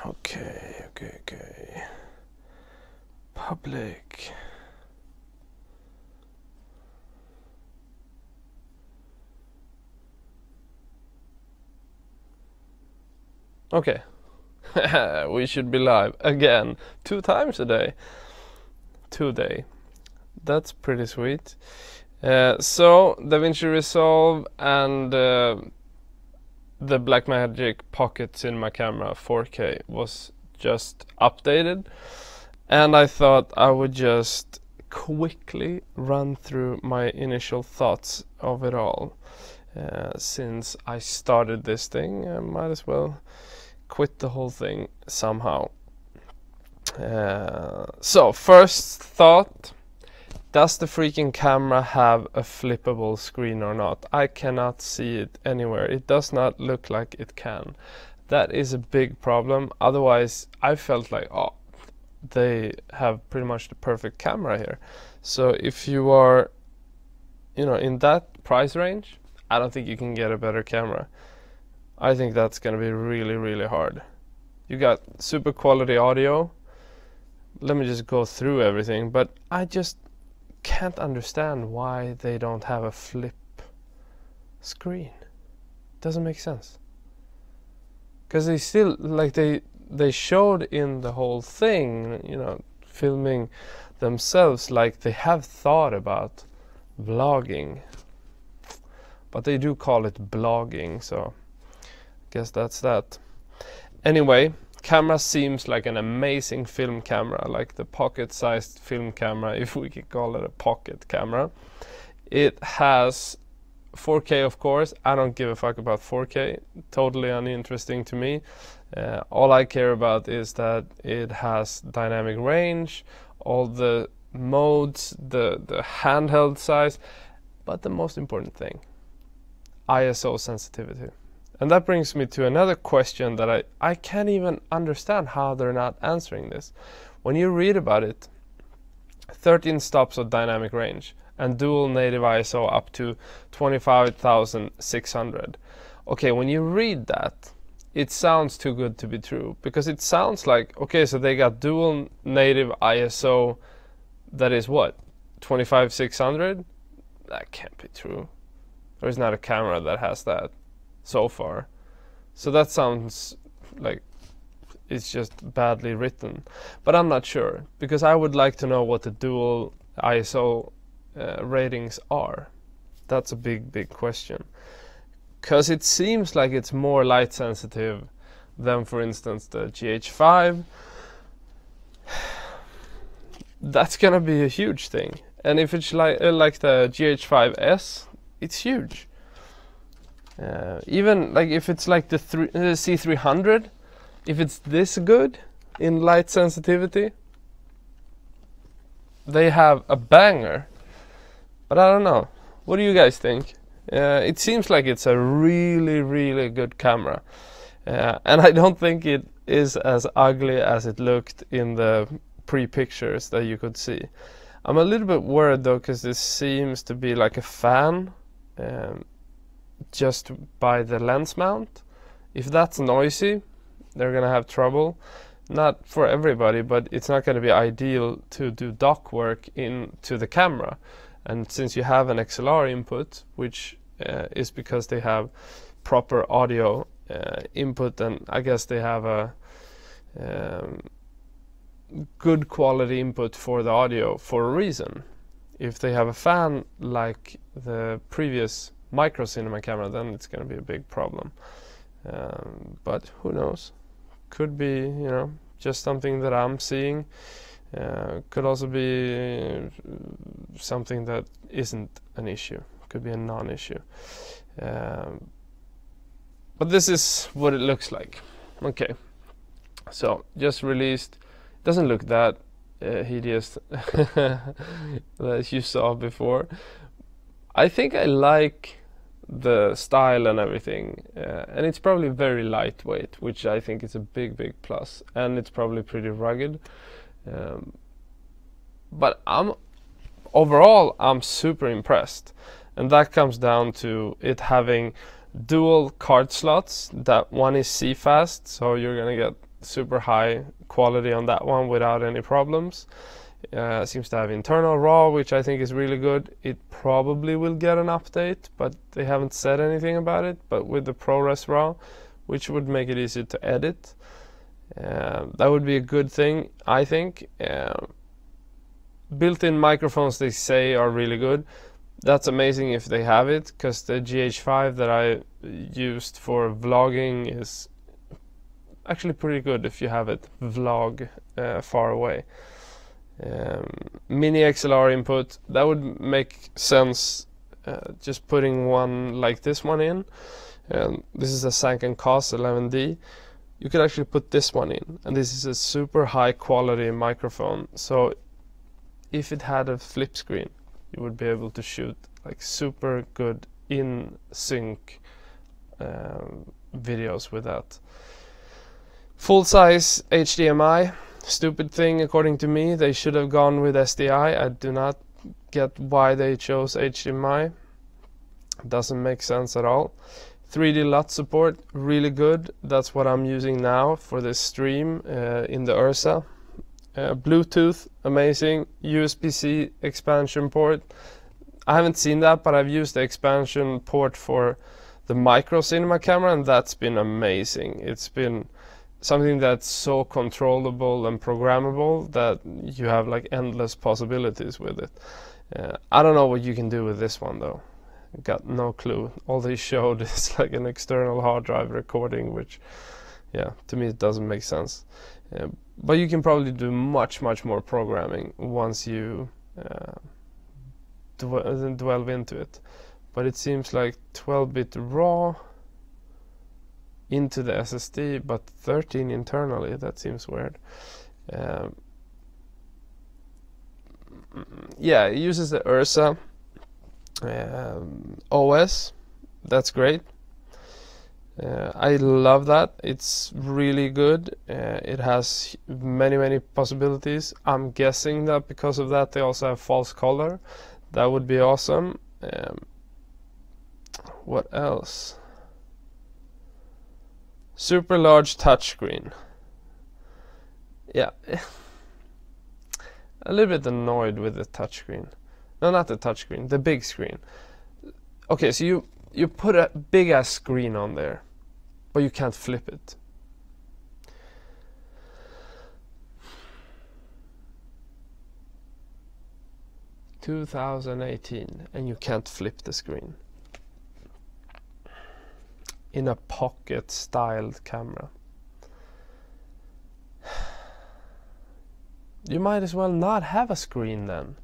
Okay. Public. Okay. We should be live again 2 times a day today. That's pretty sweet. So DaVinci Resolve and the Blackmagic Pocket Cinema Camera 4K was just updated, and I thought I would just quickly run through my initial thoughts of it all. Since I started this thing, I might as well quit the whole thing somehow. So first thought, does the freaking camera have a flippable screen or not? I cannot see it anywhere. It does not look like it can. That is a big problem. Otherwise, I felt like, oh, they have pretty much the perfect camera here. So if you are, in that price range, I don't think you can get a better camera. I think that's gonna be really, really hard. You got super quality audio. Let me just go through everything, but I just can't understand why they don't have a flip screen. Doesn't make sense. Because they still, like they showed in the whole thing, filming themselves, like they have thought about vlogging. But they do call it blogging, so I guess that's that. Anyway, camera seems like an amazing film camera, like the pocket-sized film camera, if we could call it a pocket camera. It has 4K, of course. I don't give a fuck about 4K. Totally uninteresting to me. All I care about is that it has dynamic range, all the modes, the handheld size, but the most important thing, ISO sensitivity. And that brings me to another question that I can't even understand how they're not answering this. When you read about it, 13 stops of dynamic range and dual native ISO up to 25,600. Okay, when you read that, it sounds too good to be true, because it sounds like, okay, so they got dual native ISO that is what? 25,600? That can't be true. There's not a camera that has that so far. So that sounds like it's just badly written. But I'm not sure, because I would like to know what the dual ISO ratings are. That's a big question. Because it seems like it's more light sensitive than, for instance, the GH5. That's gonna be a huge thing. And if it's like the GH5S, it's huge. Even like if it's like the C300, if it's this good in light sensitivity, they have a banger. But I don't know. What do you guys think? It seems like it's a really, really good camera. And I don't think it is as ugly as it looked in the pre-pictures that you could see. I'm a little bit worried though, because this seems to be like a fan. Just by the lens mount. If that's noisy, they're gonna have trouble. Not for everybody, but it's not gonna be ideal to do dock work into the camera. And since you have an XLR input, which is because they have proper audio input, and I guess they have a good quality input for the audio for a reason. If they have a fan like the previous micro cinema camera, then it's going to be a big problem. But who knows? Could be, just something that I'm seeing. Could also be something that isn't an issue. Could be a non-issue. But this is what it looks like. Okay. So, just released. Doesn't look that hideous that you saw before. I think I like the style and everything, and it's probably very lightweight, which I think is a big plus, and it's probably pretty rugged. But overall I'm super impressed, and that comes down to it having dual card slots. That one is CFast, so you're gonna get super high quality on that one without any problems. Seems to have internal RAW, which I think is really good. It probably will get an update, but they haven't said anything about it. But with the ProRes RAW, which would make it easier to edit, that would be a good thing, I think. Built-in microphones, they say, are really good. That's amazing if they have it, because the GH5 that I used for vlogging is actually pretty good if you have it vlog far away. Mini XLR input, that would make sense, just putting one like this one in. This is a Sanken COS 11D. You could actually put this one in, and this is a super high quality microphone, so if it had a flip screen you would be able to shoot like super good in sync videos with that. Full size HDMI, stupid thing according to me. They should have gone with SDI. I do not get why they chose HDMI. Doesn't make sense at all. 3D LUT support, really good. That's what I'm using now for this stream in the Ursa. Bluetooth, amazing. USB-C expansion port. I haven't seen that, but I've used the expansion port for the micro cinema camera, and that's been amazing. It's been something that's so controllable and programmable that you have like endless possibilities with it. I don't know what you can do with this one though. Got no clue. All they showed is like an external hard drive recording, which, yeah, to me it doesn't make sense. But you can probably do much more programming once you delve into it. But it seems like 12-bit RAW into the SSD, but 13 internally. That seems weird. Yeah, it uses the Ursa OS. That's great. I love that. It's really good. It has many possibilities. I'm guessing that because of that they also have false color. That would be awesome. What else? Super large touchscreen. Yeah, a little bit annoyed with the touchscreen. No, not the touchscreen, the big screen. Okay, so you put a big ass screen on there, but you can't flip it. (2018) and you can't flip the screen in a pocket styled camera. You might as well not have a screen then.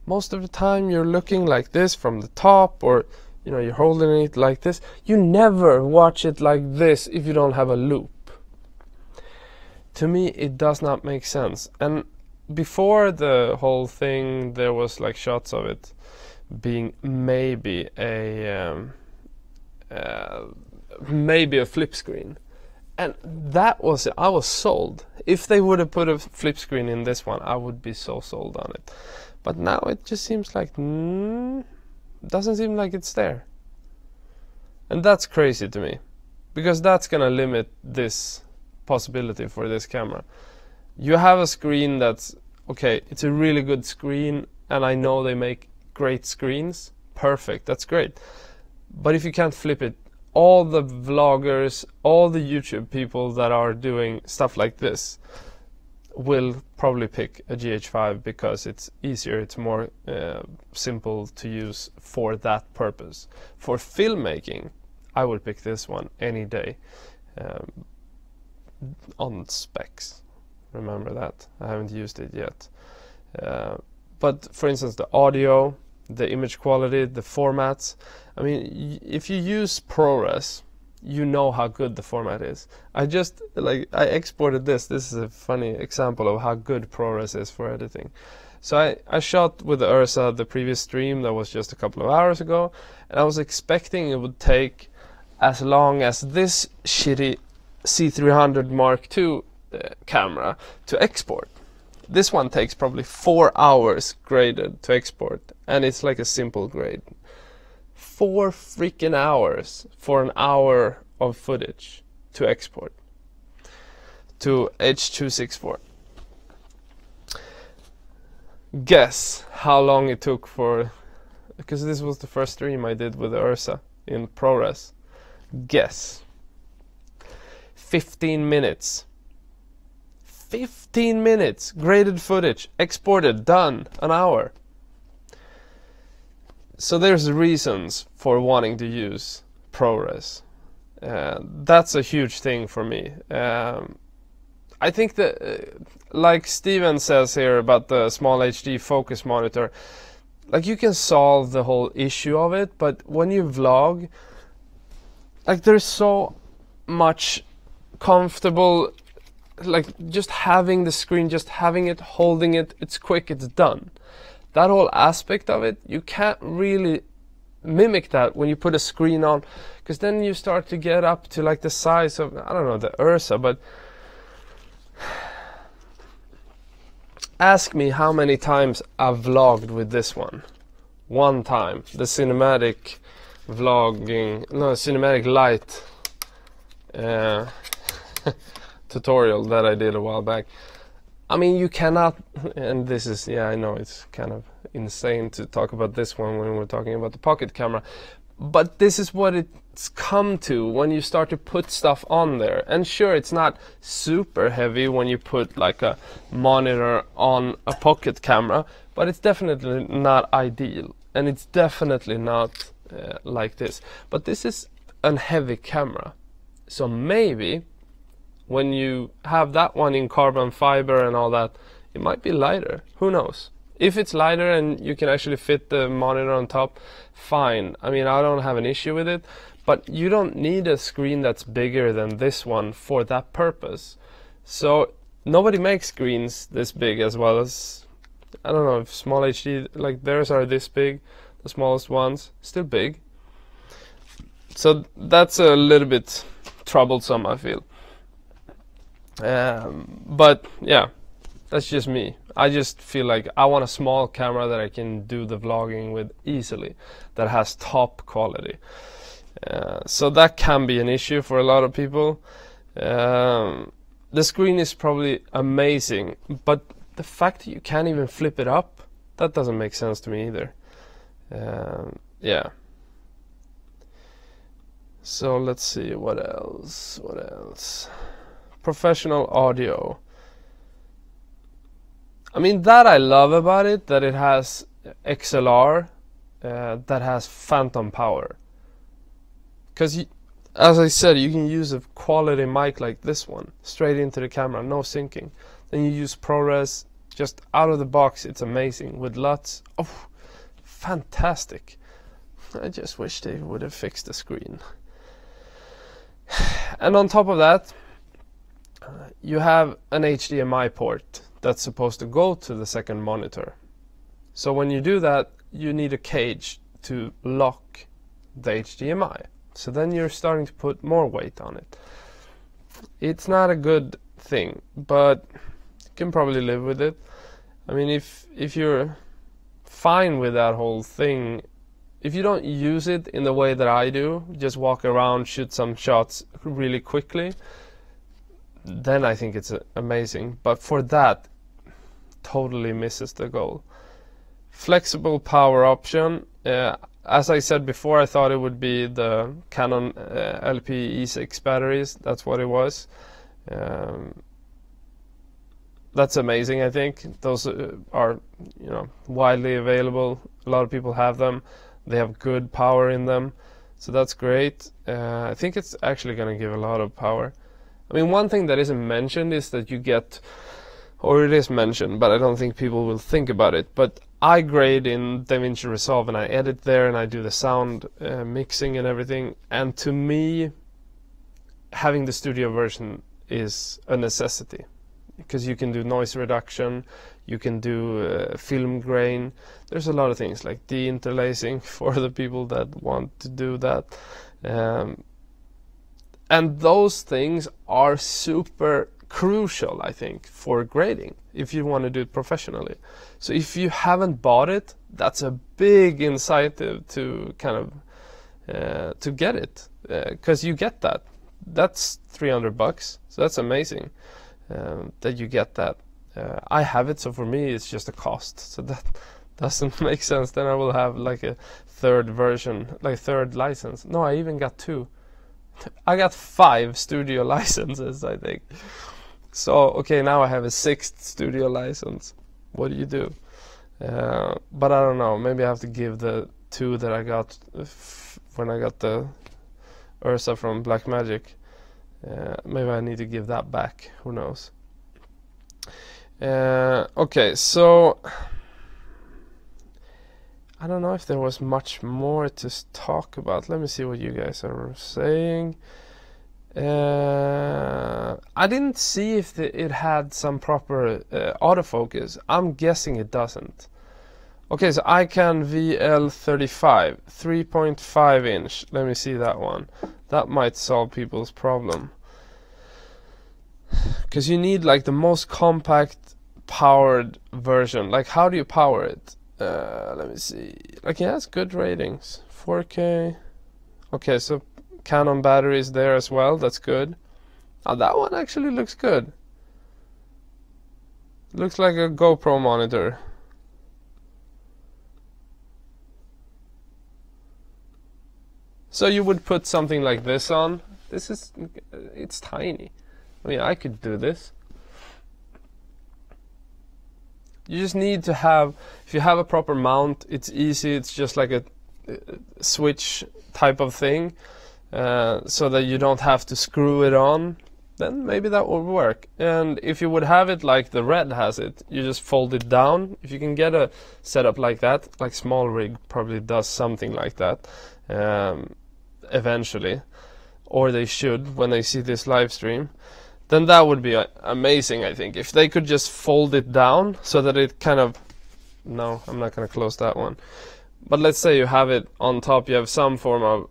Most of the time you're looking like this from the top, or you know, you're holding it like this. You never watch it like this if you don't have a loop. To me it does not make sense. And before the whole thing there was like shots of it being maybe a flip screen, and that was it. I was sold. If they would have put a flip screen in this one, I would be so sold on it. But now it just seems like doesn't seem like it's there, and that's crazy to me, because that's gonna limit this possibility for this camera. You have a screen that's okay, it's a really good screen, and I know they make great screens. Perfect, that's great. But if you can't flip it, all the vloggers, all the YouTube people that are doing stuff like this will probably pick a GH5 because it's easier, it's more simple to use for that purpose. For filmmaking, I would pick this one any day, on specs. Remember that. I haven't used it yet. But for instance, the audio, the image quality, the formats. I mean, if you use ProRes, you know how good the format is. I exported this. This is a funny example of how good ProRes is for editing. So I shot with the Ursa the previous stream that was just a couple of hours ago, and I was expecting it would take as long as this shitty C300 Mark II camera to export. This one takes probably 4 hours graded to export, and it's like a simple grade. 4 freaking hours for an hour of footage to export. to H.264. Guess how long it took for, because this was the first stream I did with the Ursa in ProRes. Guess. 15 minutes. 15 minutes. Graded footage. Exported. Done. An hour. So there's reasons for wanting to use ProRes. That's a huge thing for me. I think that, like Steven says here about the small HD focus monitor, like you can solve the whole issue of it, but when you vlog, like there's so much comfortable, like just having the screen, just having it, holding it, it's quick, it's done. That whole aspect of it, you can't really mimic that when you put a screen on, because then you start to get up to like the size of, I don't know, the Ursa, but ask me how many times I've vlogged with this one. One time, the cinematic vlogging, no, cinematic light tutorial that I did a while back. I mean, you cannot, and this is, yeah, I know it's kind of insane to talk about this one when we're talking about the pocket camera, but this is what it's come to when you start to put stuff on there. And sure, it's not super heavy when you put like a monitor on a pocket camera, but it's definitely not ideal, and it's definitely not like this. But this is a heavy camera, so maybe when you have that one in carbon fiber and all that, it might be lighter. Who knows? If it's lighter and you can actually fit the monitor on top, fine. I mean, I don't have an issue with it, but you don't need a screen that's bigger than this one for that purpose. So nobody makes screens this big, as well as, I don't know, if small HD, like theirs are this big, the smallest ones, still big. So that's a little bit troublesome, I feel. But yeah, that's just me. I just feel like I want a small camera that I can do the vlogging with easily, that has top quality. So that can be an issue for a lot of people. The screen is probably amazing, but the fact that you can't even flip it up, that doesn't make sense to me either. Yeah. So let's see, what else? Professional audio. I mean, that I love about it, that it has XLR, that has phantom power. Because, as I said, you can use a quality mic like this one, straight into the camera, no syncing. Then you use ProRes, just out of the box, it's amazing. With LUTs, oh, fantastic. I just wish they would have fixed the screen. And on top of that, you have an HDMI port that's supposed to go to the second monitor. So when you do that, you need a cage to lock the HDMI. So then you're starting to put more weight on it. It's not a good thing, but you can probably live with it. I mean, if you're fine with that whole thing, if you don't use it in the way that I do, just walk around, shoot some shots really quickly, then I think it's amazing. But for that, totally misses the goal. Flexible power option. As I said before, I thought it would be the Canon LP E6 batteries. That's what it was. That's amazing. I think those are, you know, widely available. A lot of people have them. They have good power in them, so that's great. I think it's actually going to give a lot of power. I mean, one thing that isn't mentioned is that you get, or it is mentioned, but I don't think people will think about it, but I grade in DaVinci Resolve and I edit there and I do the sound mixing and everything, and to me having the studio version is a necessity, because you can do noise reduction, you can do film grain, there's a lot of things like de-interlacing for the people that want to do that. And those things are super crucial, I think, for grading if you want to do it professionally. So if you haven't bought it, that's a big incentive to kind of to get it, because you get that. That's $300, so that's amazing. that you get that. I have it, so for me it's just a cost, so that doesn't make sense. Then I will have like a third version, like third license. No, I even got 2. I got 5 studio licenses, I think. So okay, now I have a 6th studio license. What do you do? But I don't know, maybe I have to give the 2 that I got when I got the Ursa from Blackmagic. Maybe I need to give that back, who knows. Okay, so I don't know if there was much more to talk about. Let me see what you guys are saying. I didn't see if it had some proper autofocus. I'm guessing it doesn't. Okay, so ICANN VL35 3.5 inch. Let me see that one. That might solve people's problem, because you need like the most compact powered version. Like, how do you power it? Let me see. Like, it has good ratings, 4K. Okay, so Canon batteries there as well. That's good. That one actually looks good. Looks like a GoPro monitor. So you would put something like this on. It's tiny. I mean, I could do this. You just need to have, if you have a proper mount, it's easy. It's just like a switch type of thing, so that you don't have to screw it on. Then maybe that would work. And if you would have it like the Red has it, you just fold it down. If you can get a setup like that, like Small Rig probably does something like that eventually, or they should when they see this live stream, then that would be amazing. I think if they could just fold it down so that it kind of, no, I'm not going to close that one, but let's say you have it on top, you have some form of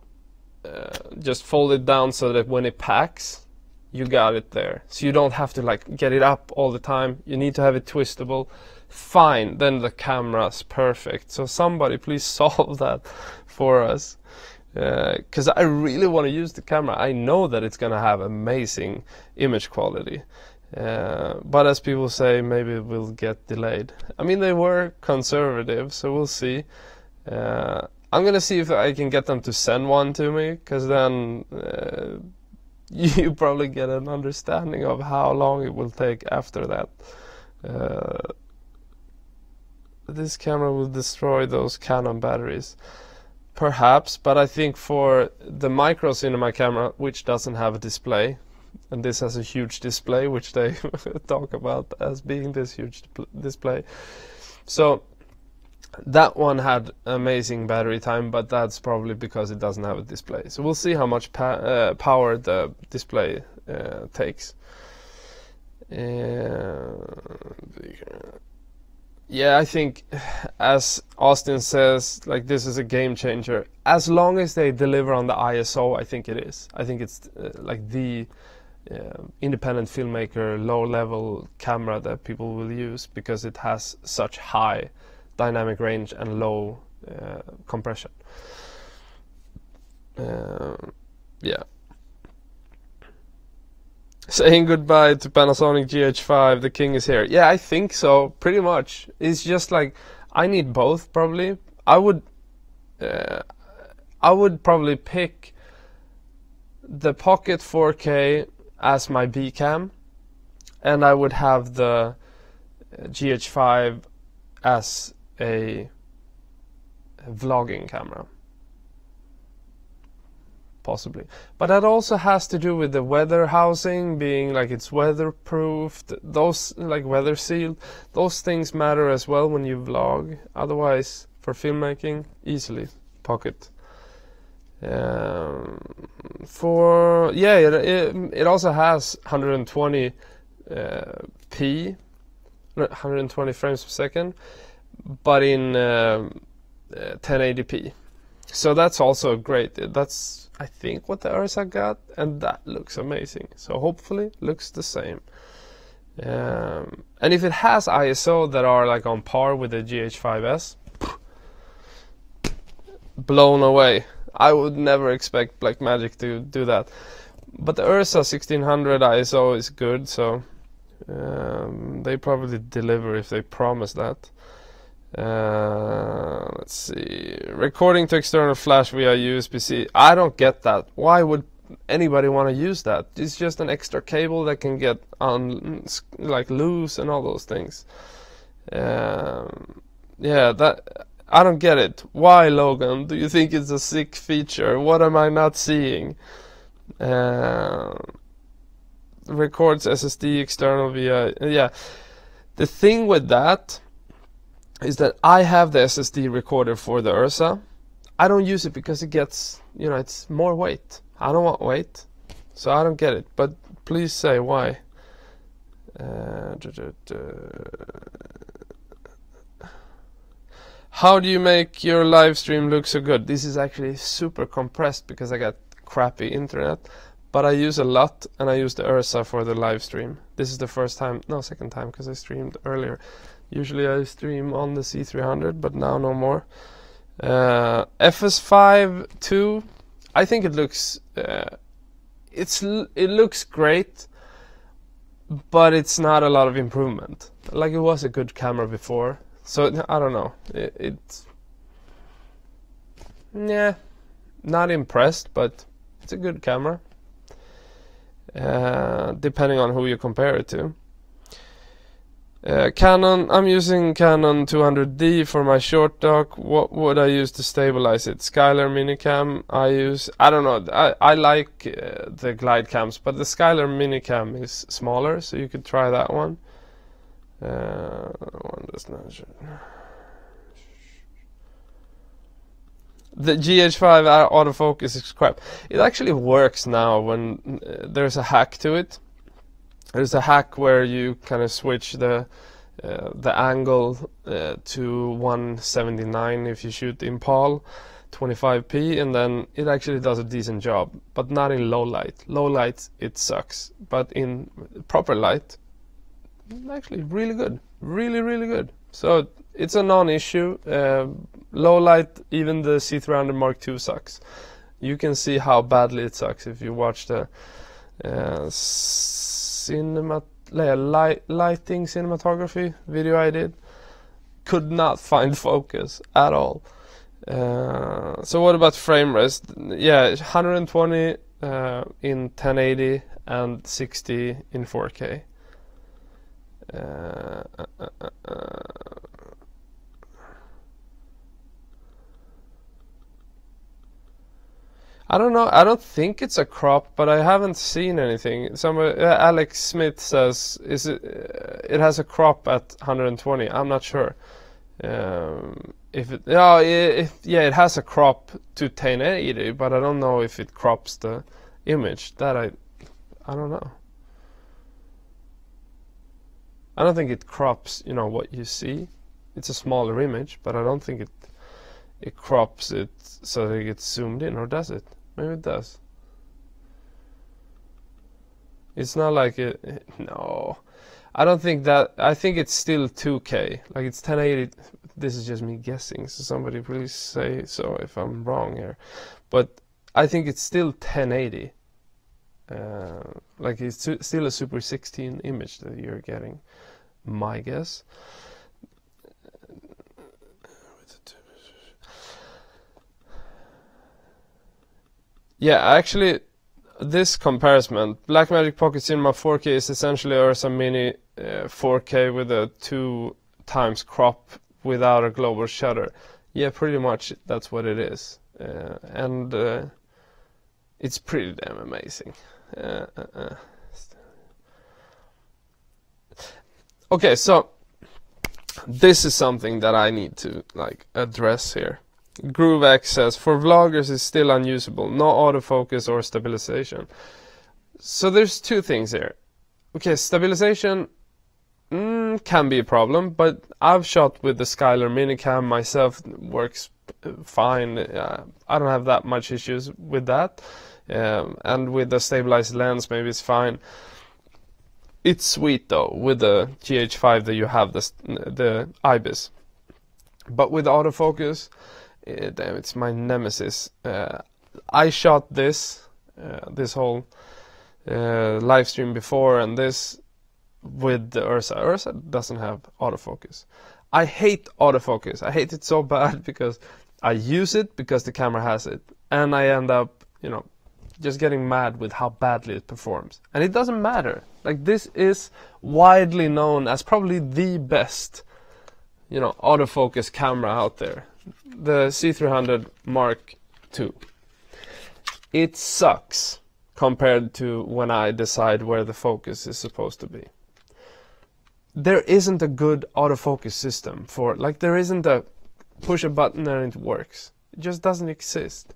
just fold it down so that when it packs, you got it there, so you don't have to like get it up all the time. You need to have it twistable. Fine, then the camera's perfect. So somebody please solve that for us, because I really want to use the camera. I know that it's gonna have amazing image quality, but as people say, maybe it will get delayed. I mean, they were conservative, so we'll see. I'm gonna see if I can get them to send one to me, because then you probably get an understanding of how long it will take after that. This camera will destroy those Canon batteries. Perhaps, but I think for the micro cinema camera, which doesn't have a display, and this has a huge display, which they talk about as being this huge display. So that one had amazing battery time, but that's probably because it doesn't have a display. So we'll see how much power the display takes. Yeah, I think, as Austin says, like, this is a game changer. As long as they deliver on the ISO, I think it is. I think it's like the independent filmmaker low-level camera that people will use, because it has such high dynamic range and low compression. Yeah. Saying goodbye to Panasonic GH5, the king is here. Yeah, I think so, pretty much. It's just like, I need both, probably. I would probably pick the Pocket 4K as my B cam, and I would have the GH5 as a vlogging camera. Possibly, but that also has to do with the weather housing being like it's weatherproofed, those like weather sealed. Those things matter as well when you vlog. Otherwise, for filmmaking, easily Pocket. It also has 120 p, 120 frames per second, but in 1080p. So that's also great. That's, I think, what the Ursa got, and that looks amazing. So hopefully it looks the same. And if it has ISO that are like on par with the GH5S, blown away. I would never expect Blackmagic to do that. But the Ursa 1600 ISO is good, so They probably deliver if they promise that. Let's see. Recording to external flash via USB-C. I don't get that. Why would anybody want to use that? It's just an extra cable that can get on, like, loose and all those things. Yeah, that I don't get it. Why, Logan? Do you think it's a sick feature? What am I not seeing? Records SSD external via, yeah. The thing with that is that I have the SSD recorder for the Ursa. I don't use it because it gets, you know, it's more weight. I don't want weight, so I don't get it. But please say why. How do you make your live stream look so good? This is actually super compressed because I got crappy internet, but I use a lot, and I use the Ursa for the live stream. This is the first time, no, second time, because I streamed earlier. Usually I stream on the C300, but now no more. FS5 II, I think it looks it looks great, but it's not a lot of improvement. Like, it was a good camera before, so I don't know. It's yeah, not impressed, but it's a good camera. Depending on who you compare it to. Canon, I'm using Canon 200D for my short dock. What would I use to stabilize it? Skyler Minicam I don't know, I like the glide cams, but the Skyler Minicam is smaller, so you could try that one. One does not show. The GH5 autofocus is crap. It actually works now when there's a hack to it. There's a hack where you kind of switch the angle to 179 if you shoot in PAL 25p, and then it actually does a decent job, but not in low light. Low light, it sucks, but in proper light, actually really good, really good. So it's a non-issue. Low light, even the C300 Mark II sucks. You can see how badly it sucks if you watch the lighting cinematography video I did. Could not find focus at all. So what about frame rate? Yeah, 120 in 1080 and 60 in 4K. I don't know. I don't think it's a crop, but I haven't seen anything. Alex Smith says it has a crop at 120. I'm not sure. It has a crop to 1080, but I don't know if it crops the image. That I don't know. I don't think it crops, you know, what you see. It's a smaller image, but I don't think it crops it so that it gets zoomed in, or does it? Maybe it does. It's not like it. No, I don't think that. I think it's still 2K. Like, it's 1080. This is just me guessing, so somebody please say so if I'm wrong here. But I think it's still 1080. Like, it's still a Super 16 image that you're getting. My guess. Yeah, actually, this comparison, Blackmagic Pocket Cinema 4K is essentially Ursa Mini 4K with a 2x crop without a global shutter. Yeah, pretty much that's what it is. And it's pretty damn amazing. Okay, so this is something that I need to, like, address here. GrooveX says, for vloggers it's still unusable, no autofocus or stabilization. So there's two things here. Okay, stabilization can be a problem, but I've shot with the Skyler Minicam myself, works fine. I don't have that much issues with that. And with the stabilized lens, maybe it's fine. It's sweet though, with the GH5 that you have the IBIS. But with autofocus, damn, it's my nemesis. I shot this whole live stream before, and this with the Ursa. Ursa doesn't have autofocus. I hate autofocus. I hate it so bad because I use it because the camera has it, and I end up, you know, just getting mad with how badly it performs. And it doesn't matter. Like, this is widely known as probably the best, you know, autofocus camera out there. The C300 Mark II. It sucks compared to when I decide where the focus is supposed to be. There isn't a good autofocus system for, like, there isn't a push a button and it works. It just doesn't exist.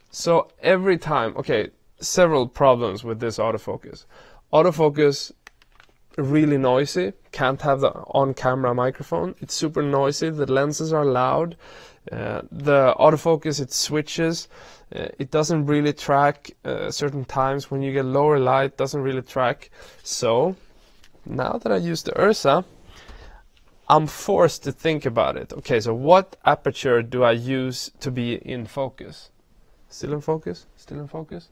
So every time, okay, several problems with this autofocus. Autofocus, really noisy, can't have the on-camera microphone. It's super noisy, the lenses are loud. The autofocus, it switches. It doesn't really track certain times when you get lower light, doesn't really track. So now that I use the Ursa, I'm forced to think about it. Okay, so what aperture do I use to be in focus? Still in focus? Still in focus?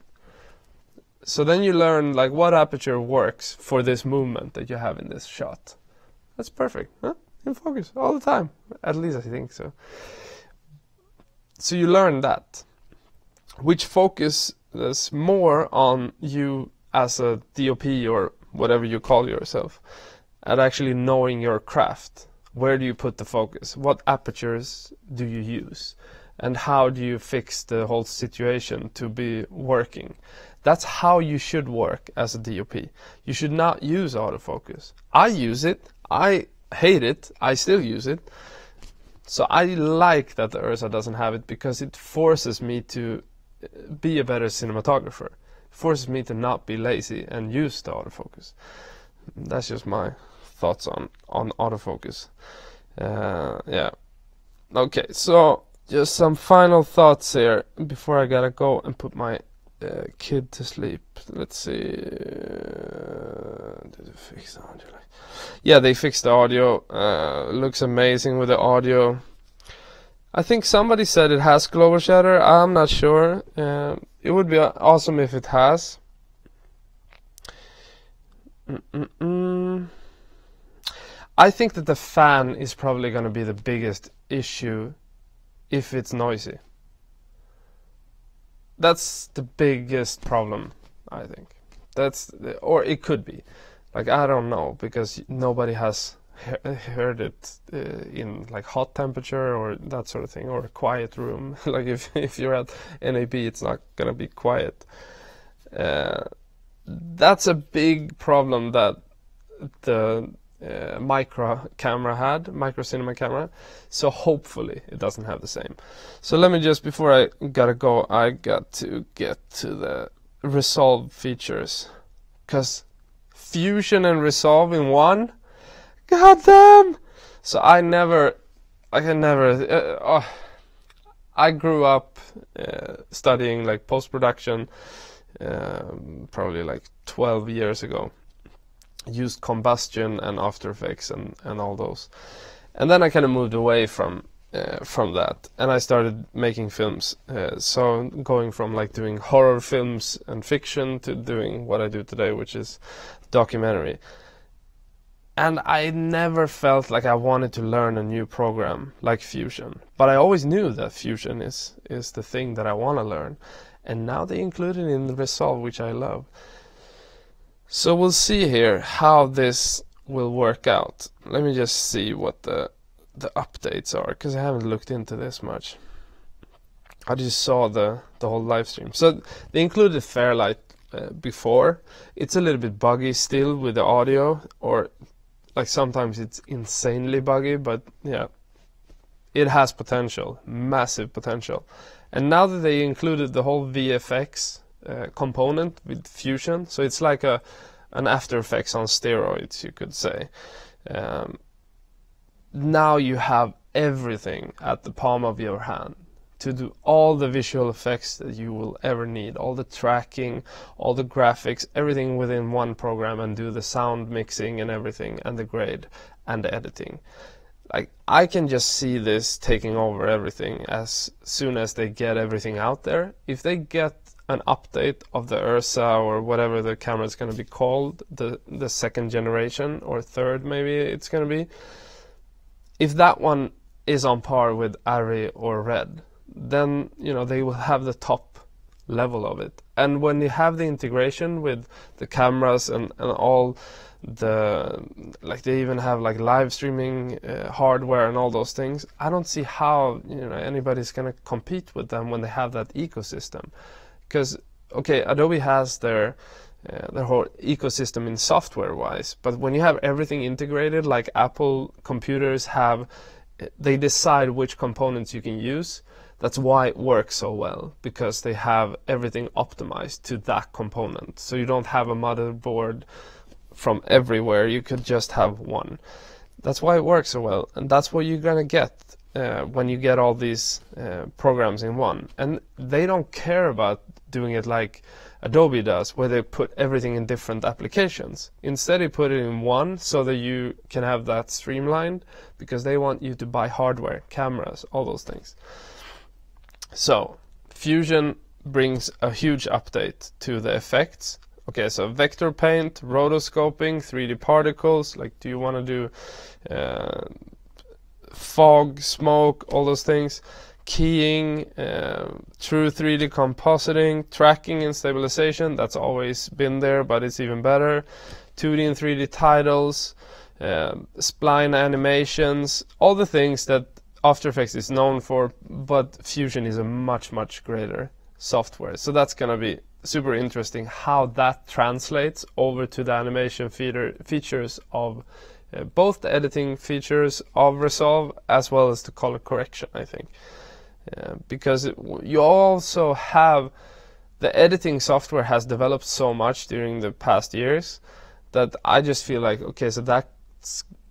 So then you learn, like, what aperture works for this movement that you have in this shot. That's perfect, huh? In focus all the time. At least I think so. So you learn that. Which focus is more on you as a DOP or whatever you call yourself, at actually knowing your craft. Where do you put the focus? What apertures do you use? And how do you fix the whole situation to be working? That's how you should work as a DOP. You should not use autofocus. I use it. I hate it. I still use it. So I like that the Ursa doesn't have it because it forces me to be a better cinematographer. It forces me to not be lazy and use the autofocus. That's just my thoughts on autofocus. Yeah. Okay, so just some final thoughts here before I gotta go and put my kid to sleep. Let's see. Did they fix the audio? Yeah, they fixed the audio. Looks amazing with the audio. I think somebody said it has global shatter. I'm not sure. It would be awesome if it has. I think that the fan is probably going to be the biggest issue if it's noisy. That's the biggest problem, I think. Or it could be. Like, I don't know, because nobody has heard it in like hot temperature or that sort of thing, or a quiet room. Like if you're at NAB, it's not gonna be quiet. That's a big problem that the micro cinema camera. So hopefully it doesn't have the same. So let me just, before I gotta go, I got to get to the resolve features, because fusion and resolve in one. God damn! So I grew up studying like post-production probably like 12 years ago. Used combustion and After Effects and all those. And then I kind of moved away from that, and I started making films. So going from like doing horror films and fiction to doing what I do today, which is documentary. And I never felt like I wanted to learn a new program like Fusion. But I always knew that Fusion is the thing that I want to learn. And now they include it in the Resolve, which I love. So we'll see here how this will work out. Let me just see what the updates are, because I haven't looked into this much. I just saw the whole live stream. So they included Fairlight before. It's a little bit buggy still with the audio, or like sometimes it's insanely buggy, but yeah, it has potential, massive potential. And now that they included the whole VFX component with Fusion, so it's like an After Effects on steroids, you could say. Now you have everything at the palm of your hand to do all the visual effects that you will ever need, all the tracking, all the graphics, everything within one program, and do the sound mixing and everything, and the grade and the editing. Like, I can just see this taking over everything as soon as they get everything out there. If they get an update of the Ursa or whatever the camera is going to be called, the second generation or third maybe it's going to be, if that one is on par with Arri or Red, then they will have the top level of it. And when you have the integration with the cameras and all the, like, they even have like live streaming hardware and all those things, I don't see how anybody's gonna compete with them when they have that ecosystem. Because okay, Adobe has their whole ecosystem in software wise, but when you have everything integrated, like Apple computers have, they decide which components you can use. That's why it works so well, because they have everything optimized to that component. So you don't have a motherboard from everywhere, you could just have one. That's why it works so well, and that's what you're gonna get when you get all these programs in one. And they don't care about doing it like Adobe does, where they put everything in different applications. Instead, they put it in one so that you can have that streamlined, because they want you to buy hardware, cameras, all those things. So Fusion brings a huge update to the effects. Okay, so vector paint, rotoscoping, 3D particles, like do you want to do fog, smoke, all those things, keying, true 3D compositing, tracking and stabilization, that's always been there, but it's even better, 2D and 3D titles, spline animations, all the things that After Effects is known for, but Fusion is a much greater software. So that's going to be super interesting how that translates over to the animation features of both the editing features of Resolve as well as the color correction, I think. Because you also have, the editing software has developed so much during the past years that I just feel like, okay, so that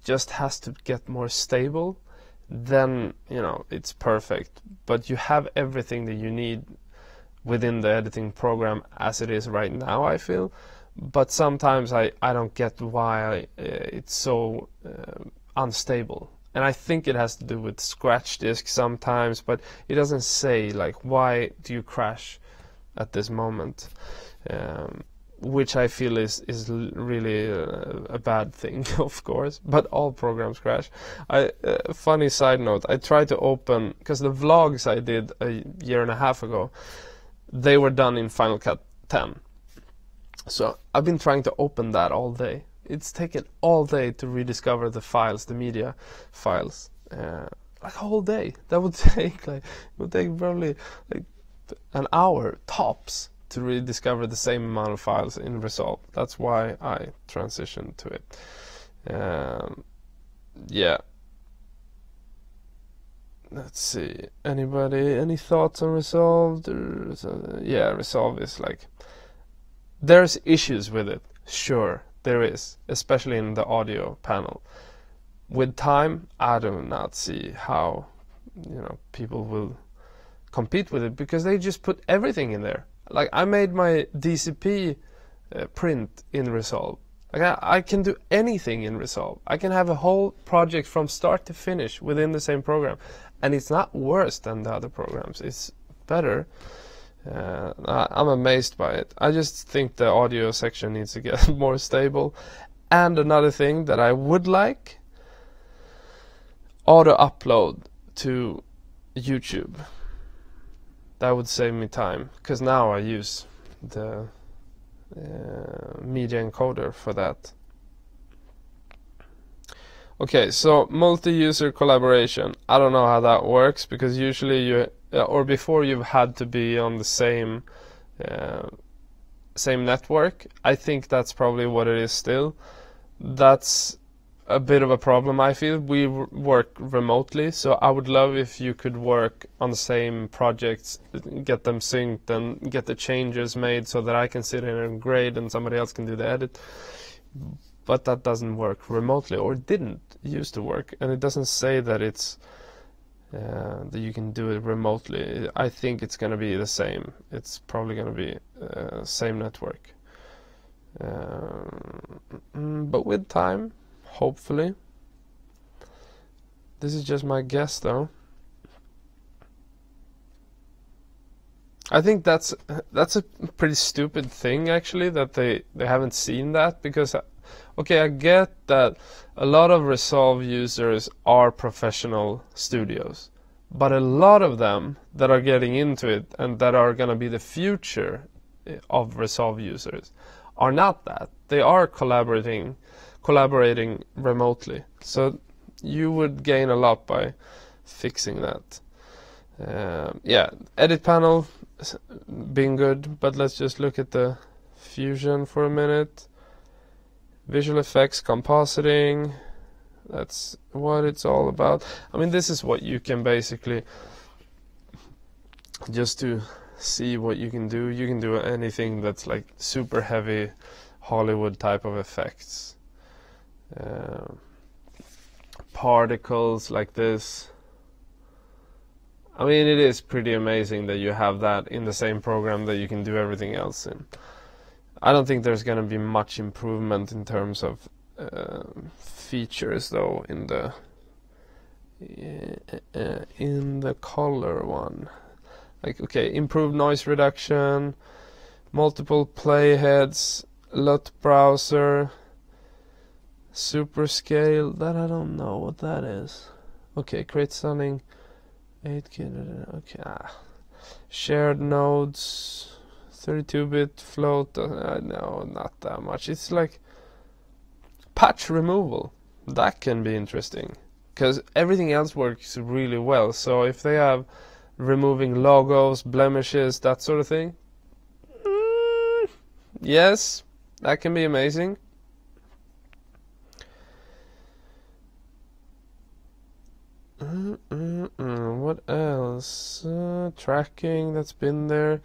just has to get more stable. Then it's perfect, but you have everything that you need within the editing program as it is right now, I feel. But sometimes I don't get why it's so unstable, and I think it has to do with scratch disk sometimes, but it doesn't say like why do you crash at this moment, which I feel is really a bad thing, of course, but all programs crash. Funny side note, I tried to open, because the vlogs I did a year and a half ago, they were done in Final Cut 10. So I've been trying to open that all day. It's taken all day to rediscover the files, the media files, like a whole day. That would take probably like an hour tops to rediscover the same amount of files in Resolve. That's why I transitioned to it. Yeah. Let's see. Anybody? Any thoughts on Resolve? Yeah, Resolve is like, there's issues with it. Sure, there is, especially in the audio panel. With time, I do not see how people will compete with it, because they just put everything in there. Like, I made my DCP print in Resolve. Like, I can do anything in Resolve. I can have a whole project from start to finish within the same program, and it's not worse than the other programs. It's better. I'm amazed by it. I just think the audio section needs to get more stable. And another thing that I would like, auto upload to YouTube. That would save me time, because now I use the media encoder for that. Okay, so multi-user collaboration. I don't know how that works, because usually before you've had to be on the same network. I think that's probably what it is still. That's a bit of a problem, I feel. We work remotely, so I would love if you could work on the same projects, get them synced and get the changes made so that I can sit in and grade and somebody else can do the edit. But that doesn't work remotely, or didn't used to work, and it doesn't say that it's that you can do it remotely. I think it's going to be the same. It's probably going to be same network, but with time, hopefully. This is just my guess, though. I think that's a pretty stupid thing actually, that they haven't seen that, because okay, I get that a lot of Resolve users are professional studios, but a lot of them that are getting into it and that are going to be the future of Resolve users are not that. They are collaborating remotely. So you would gain a lot by fixing that. Yeah, edit panel being good, but let's just look at the Fusion for a minute. Visual effects, compositing, that's what it's all about. I mean, this is what you can basically, just to see what you can do anything that's like super heavy Hollywood type of effects. Particles like this. I mean, it is pretty amazing that you have that in the same program that you can do everything else in. I don't think there's going to be much improvement in terms of features though in the color one. Like, okay, improved noise reduction, multiple playheads, LUT browser, super scale, that I don't know what that is. Okay, create stunning 8K, okay, shared nodes, 32-bit float, no, not that much. It's like patch removal. That can be interesting, because everything else works really well. So if they have removing logos, blemishes, that sort of thing, yes, that can be amazing. What else? Tracking, that's been there.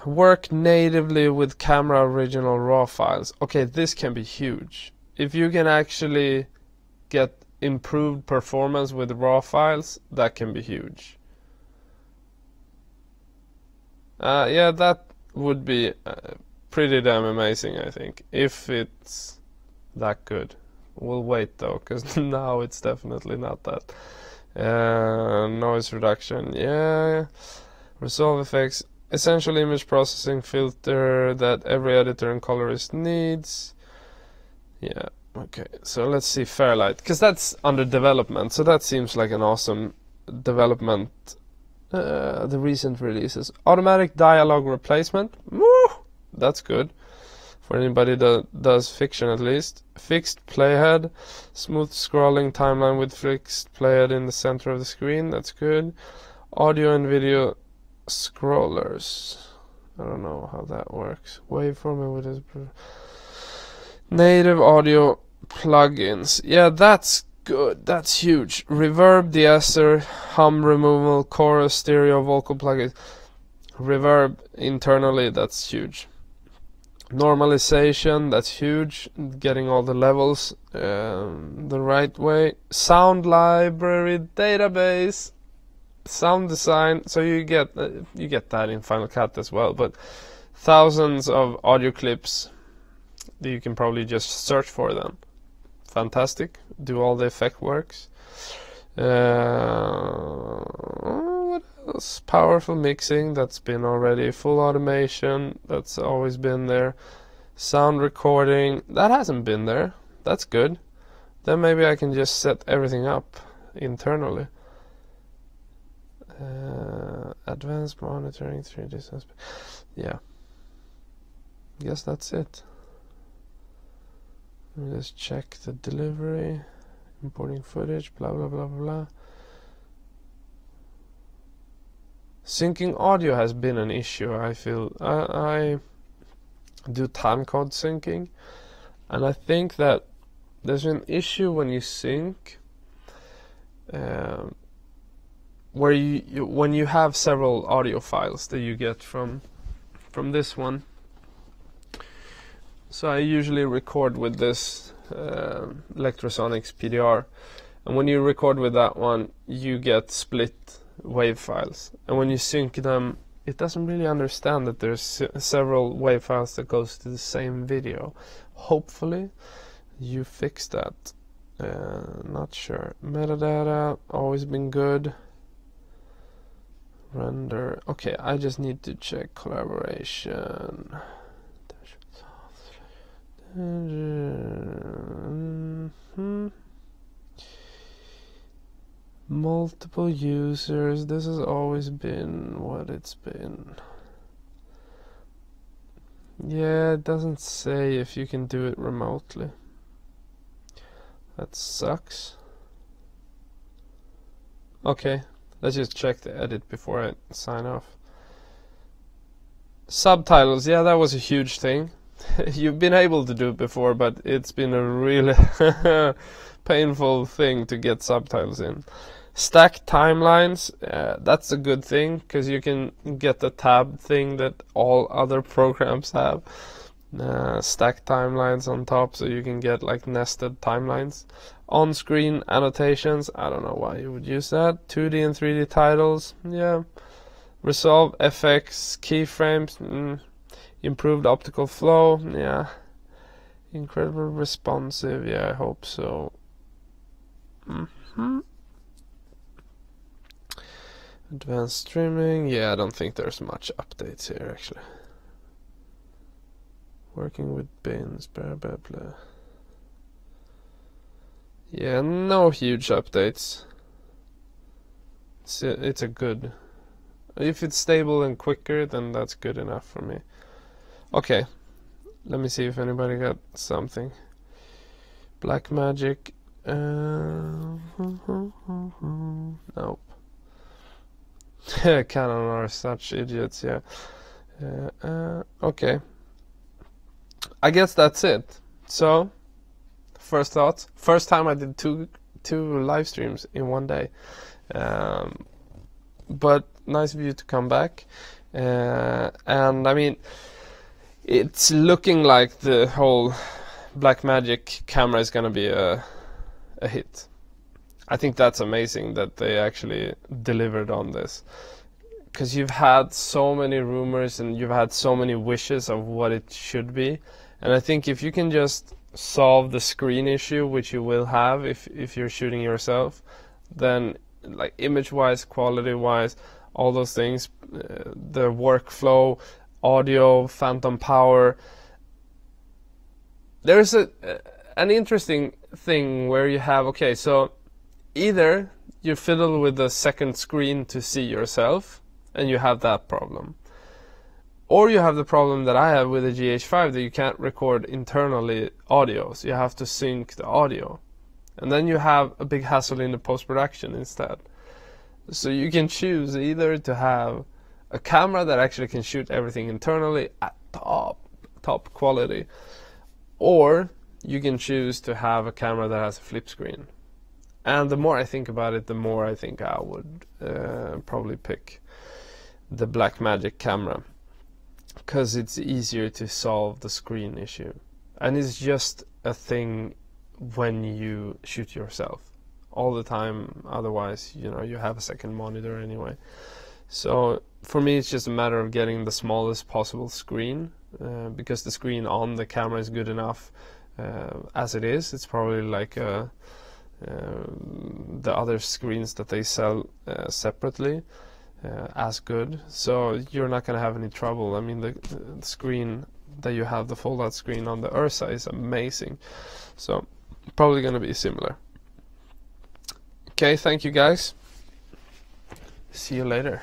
Work natively with camera original raw files. Okay, this can be huge. If you can actually get improved performance with raw files, that can be huge. Yeah, that would be pretty damn amazing, I think, if it's that good. We'll wait though, because now it's definitely not that. Noise reduction, yeah. Resolve effects, essential image processing filter that every editor and colorist needs. Yeah, okay, so let's see Fairlight, because that's under development, so that seems like an awesome development. The recent releases. Automatic dialogue replacement, woo! That's good. For anybody that does fiction at least. Fixed playhead, smooth scrolling timeline with fixed playhead in the center of the screen, that's good. Audio and video scrollers, I don't know how that works. Waveform with his native audio plugins, yeah, that's good, that's huge. Reverb, de-esser, hum removal, chorus, stereo, vocal plugins. Reverb internally, that's huge. Normalization, that's huge, getting all the levels the right way. Sound library, database, sound design, so you get that in Final Cut as well, but thousands of audio clips that you can probably just search for them. Fantastic, do all the effect works. What else? Powerful mixing, that's been already. Full automation, that's always been there. Sound recording, that hasn't been there. That's good. Then maybe I can just set everything up internally. Advanced monitoring, 3D suspect. Yeah, guess that's it. Let me just check the delivery, importing footage, blah blah blah blah. Syncing audio has been an issue, I feel. I do timecode syncing, and I think that there's an issue when you sync where when you have several audio files that you get from this one. So I usually record with this Electrosonics PDR, and when you record with that one, you get split wave files, and when you sync them, it doesn't really understand that there's several wave files that goes to the same video. Hopefully you fix that. Not sure. Metadata, always been good. Render. Okay, I just need to check collaboration. Multiple users. This has always been what it's been. Yeah, it doesn't say if you can do it remotely. That sucks. Okay, let's just check the edit before I sign off. Subtitles, yeah, that was a huge thing. You've been able to do it before, but it's been a really painful thing to get subtitles in. Stack timelines, that's a good thing, because you can get the tab thing that all other programs have. Stack timelines on top, so you can get like nested timelines. On-screen annotations, I don't know why you would use that. 2D and 3D titles, yeah. Resolve FX keyframes, improved optical flow, yeah. Incredible responsive, yeah, I hope so. Advanced streaming, yeah, I don't think there's much updates here actually. Working with bins, blah blah blah. Yeah, no huge updates. It's a good. If it's stable and quicker, then that's good enough for me. Okay, let me see if anybody got something. Blackmagic. Nope. Canon are such idiots, yeah. Okay. I guess that's it. So, first thoughts. First time I did two live streams in one day. But nice of you to come back. And I mean, it's looking like the whole Blackmagic camera is gonna be a hit. I think that's amazing that they actually delivered on this, because you've had so many rumors and you've had so many wishes of what it should be, and I think if you can just solve the screen issue, which you will have if you're shooting yourself, then like image-wise, quality-wise, all those things, the workflow, audio, phantom power. There's an interesting thing where you have, okay, so either you fiddle with the second screen to see yourself and you have that problem, or you have the problem that I have with the GH5, that you can't record internally audio, so you have to sync the audio, and then you have a big hassle in the post-production instead. So you can choose either to have a camera that actually can shoot everything internally at top quality, or you can choose to have a camera that has a flip screen. And the more I think about it, the more I think I would probably pick the Blackmagic camera, because it's easier to solve the screen issue, and it's just a thing when you shoot yourself. All the time, otherwise, you know, you have a second monitor anyway. So for me, it's just a matter of getting the smallest possible screen, because the screen on the camera is good enough as it is. It's probably like the other screens that they sell separately, as good. So you're not going to have any trouble. I mean, the screen that you have, the fold-out screen on the Ursa, is amazing. So probably going to be similar. Okay, thank you guys. See you later.